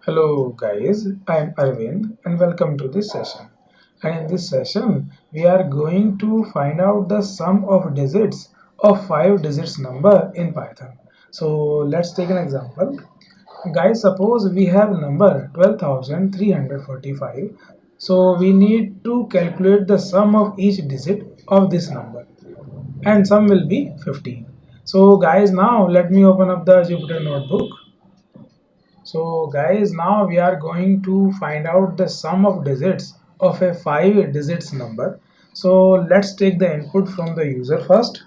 Hello guys, I am Arvind and welcome to this session. And in this session, we are going to find out the sum of digits of 5 digits number in Python. So let's take an example. Guys, suppose we have number 12,345. So we need to calculate the sum of each digit of this number and sum will be 15. So guys, now let me open up the Jupyter notebook. So guys, now we are going to find out the sum of digits of a 5 digits number. So let's take the input from the user first.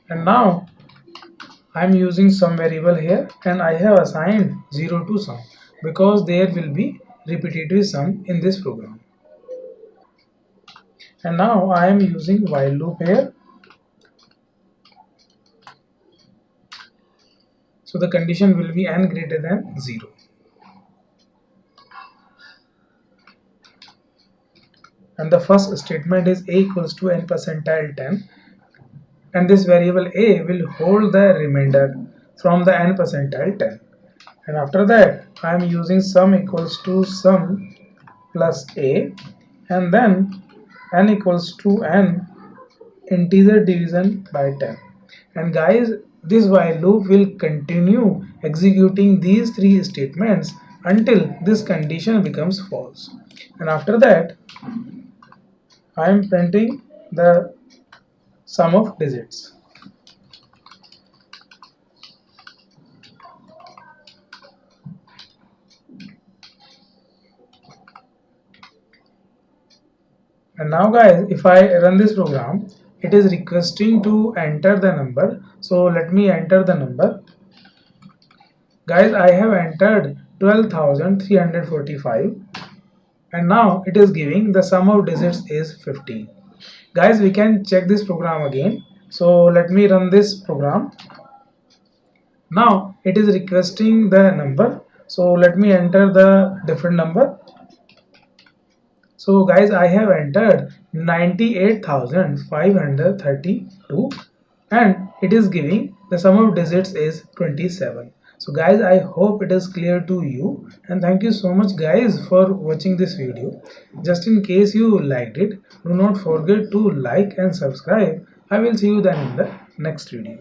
And now I am using some variable here and I have assigned 0 to sum because there will be repetitive sum in this program. And now I am using while loop here. So the condition will be n greater than 0. And the first statement is a equals to n percentile 10, and this variable a will hold the remainder from the n percentile 10. And after that I am using sum equals to sum plus a, and then n equals to n integer division by 10. And guys, this while loop will continue executing these three statements until this condition becomes false. And after that I am printing the sum of digits. And now guys, if I run this program, it is requesting to enter the number. So let me enter the number. Guys, I have entered 12,345 and now it is giving the sum of digits is 15. Guys, we can check this program again. So let me run this program. Now it is requesting the number. So let me enter the different number. So guys, I have entered 98,532 and it is giving the sum of digits is 27. So guys, I hope it is clear to you, and thank you so much guys for watching this video. Just in case you liked it, do not forget to like and subscribe. I will see you then in the next video.